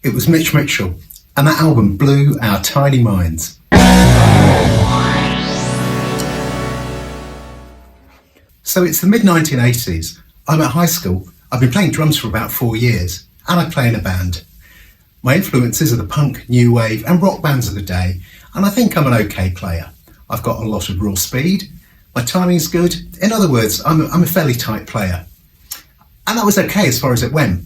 It was Mitch Mitchell, and that album blew our tiny minds. So it's the mid-1980s. I'm at high school. I've been playing drums for about 4 years, and I play in a band. My influences are the punk, new wave, and rock bands of the day, and I think I'm an okay player. I've got a lot of raw speed. My timing's good. In other words, I'm a fairly tight player. And that was okay as far as it went.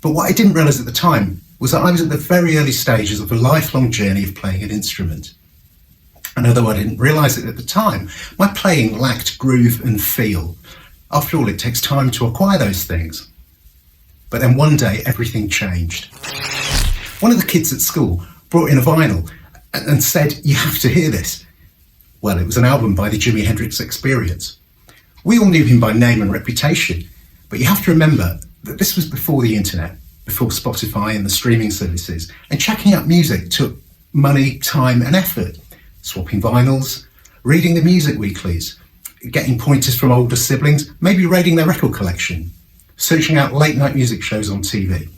But what I didn't realise at the time was that I was at the very early stages of a lifelong journey of playing an instrument. And although I didn't realise it at the time, my playing lacked groove and feel. After all, it takes time to acquire those things. But then one day, everything changed. One of the kids at school brought in a vinyl and said, "You have to hear this." Well, it was an album by the Jimi Hendrix Experience. We all knew him by name and reputation, but you have to remember that this was before the internet, before Spotify and the streaming services, and checking out music took money, time and effort. Swapping vinyls, reading the music weeklies, getting pointers from older siblings, maybe raiding their record collection, searching out late night music shows on TV.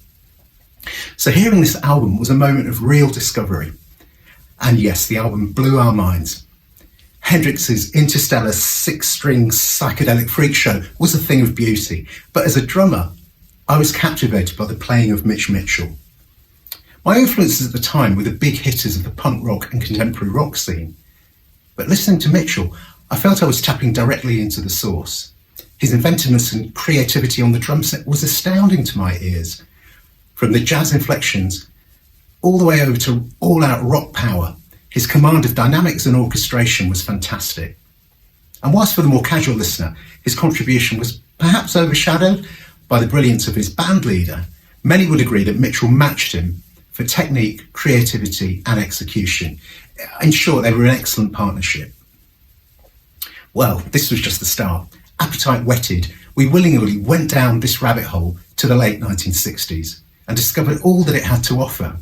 So hearing this album was a moment of real discovery. And yes, the album blew our minds. Hendrix's interstellar 6-string psychedelic freak show was a thing of beauty, but as a drummer, I was captivated by the playing of Mitch Mitchell. My influences at the time were the big hitters of the punk rock and contemporary rock scene. But listening to Mitchell, I felt I was tapping directly into the source. His inventiveness and creativity on the drum set was astounding to my ears. From the jazz inflections all the way over to all-out rock power, his command of dynamics and orchestration was fantastic. And whilst for the more casual listener, his contribution was perhaps overshadowed by the brilliance of his band leader, many would agree that Mitchell matched him for technique, creativity and execution. In short, they were an excellent partnership. Well, this was just the start. Appetite whetted, we willingly went down this rabbit hole to the late 1960s and discovered all that it had to offer.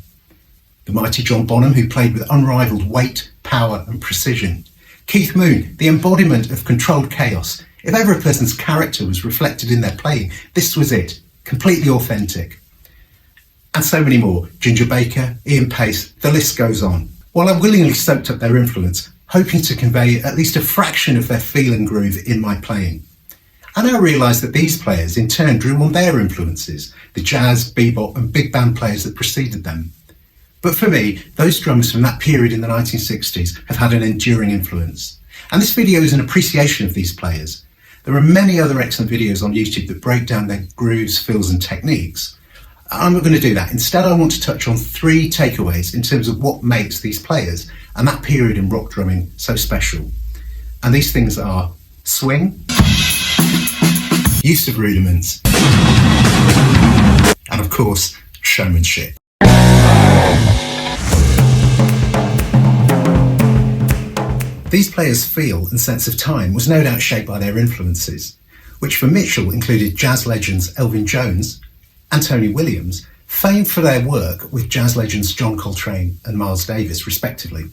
The mighty John Bonham, who played with unrivaled weight, power and precision. Keith Moon, the embodiment of controlled chaos. If ever a person's character was reflected in their playing, this was it, completely authentic. And so many more, Ginger Baker, Ian Pace, the list goes on. While I willingly soaked up their influence, hoping to convey at least a fraction of their feel and groove in my playing. And I realised that these players in turn drew on their influences, the jazz, bebop and big band players that preceded them. But for me, those drummers from that period in the 1960s have had an enduring influence. And this video is an appreciation of these players. There are many other excellent videos on YouTube that break down their grooves, fills and techniques. I'm not going to do that. Instead, I want to touch on 3 takeaways in terms of what makes these players and that period in rock drumming so special. And these things are swing, use of rudiments, and of course, showmanship. These players' feel and sense of time was no doubt shaped by their influences, which for Mitchell included jazz legends Elvin Jones and Tony Williams, famed for their work with jazz legends John Coltrane and Miles Davis, respectively.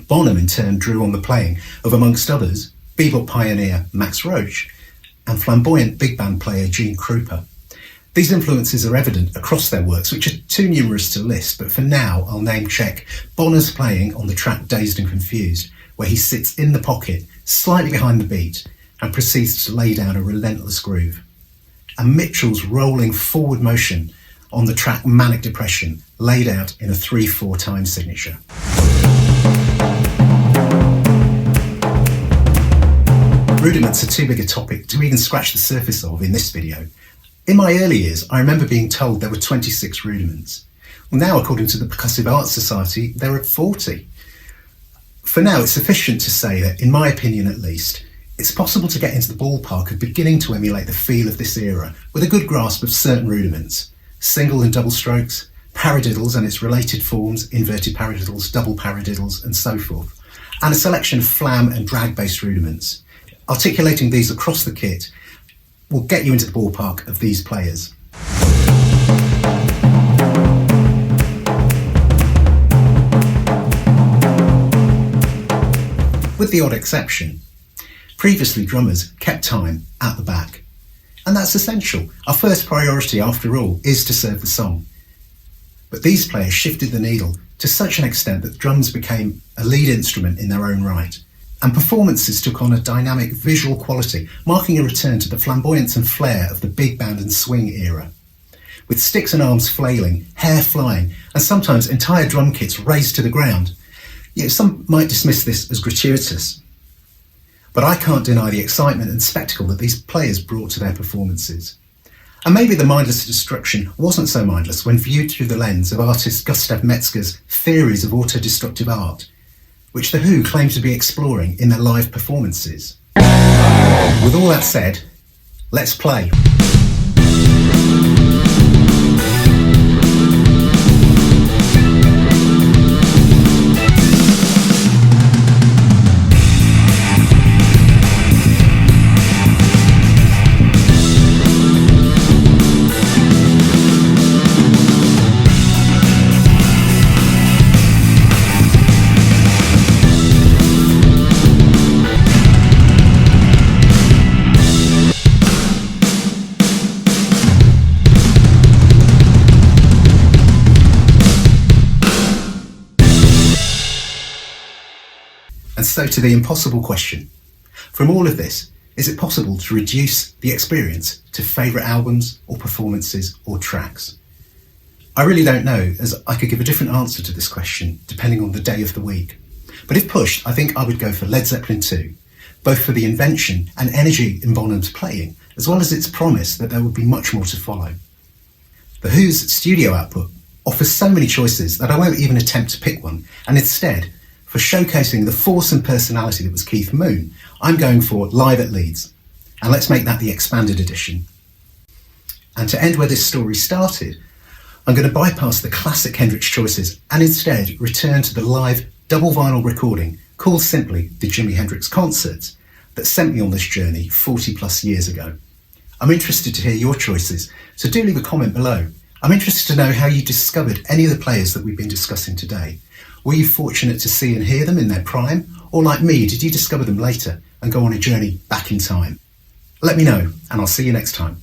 Bonham in turn drew on the playing of, amongst others, bebop pioneer Max Roach and flamboyant big band player Gene Krupa. These influences are evident across their works, which are too numerous to list, but for now I'll name check Bonham's playing on the track Dazed and Confused, where he sits in the pocket, slightly behind the beat, and proceeds to lay down a relentless groove. And Mitchell's rolling forward motion on the track Manic Depression, laid out in a 3/4 time signature. Rudiments are too big a topic to even scratch the surface of in this video. In my early years, I remember being told there were 26 rudiments. Well, now, according to the Percussive Arts Society, there are 40. For now, it's sufficient to say that, in my opinion at least, it's possible to get into the ballpark of beginning to emulate the feel of this era with a good grasp of certain rudiments, single and double strokes, paradiddles and its related forms, inverted paradiddles, double paradiddles, and so forth, and a selection of flam and drag-based rudiments. Articulating these across the kit will get you into the ballpark of these players. With the odd exception, previously drummers kept time at the back. And that's essential. Our first priority, after all, is to serve the song. But these players shifted the needle to such an extent that drums became a lead instrument in their own right. And performances took on a dynamic visual quality, marking a return to the flamboyance and flair of the big band and swing era. With sticks and arms flailing, hair flying, and sometimes entire drum kits raised to the ground. Yet some might dismiss this as gratuitous. But I can't deny the excitement and spectacle that these players brought to their performances. And maybe the mindless destruction wasn't so mindless when viewed through the lens of artist Gustav Metzger's theories of autodestructive art, which The Who claim to be exploring in their live performances. With all that said, let's play. And so to the impossible question. From all of this, is it possible to reduce the experience to favourite albums or performances or tracks? I really don't know, as I could give a different answer to this question depending on the day of the week. But if pushed, I think I would go for Led Zeppelin 2, both for the invention and energy in Bonham's playing, as well as its promise that there would be much more to follow. The Who's studio output offers so many choices that I won't even attempt to pick one, and instead, for showcasing the force and personality that was Keith Moon, I'm going for Live at Leeds. And let's make that the expanded edition. And to end where this story started, I'm going to bypass the classic Hendrix choices and instead return to the live double vinyl recording called simply the Jimi Hendrix Concerts that sent me on this journey 40 plus years ago. I'm interested to hear your choices, so do leave a comment below. I'm interested to know how you discovered any of the players that we've been discussing today. Were you fortunate to see and hear them in their prime? Or like me, did you discover them later and go on a journey back in time? Let me know, and I'll see you next time.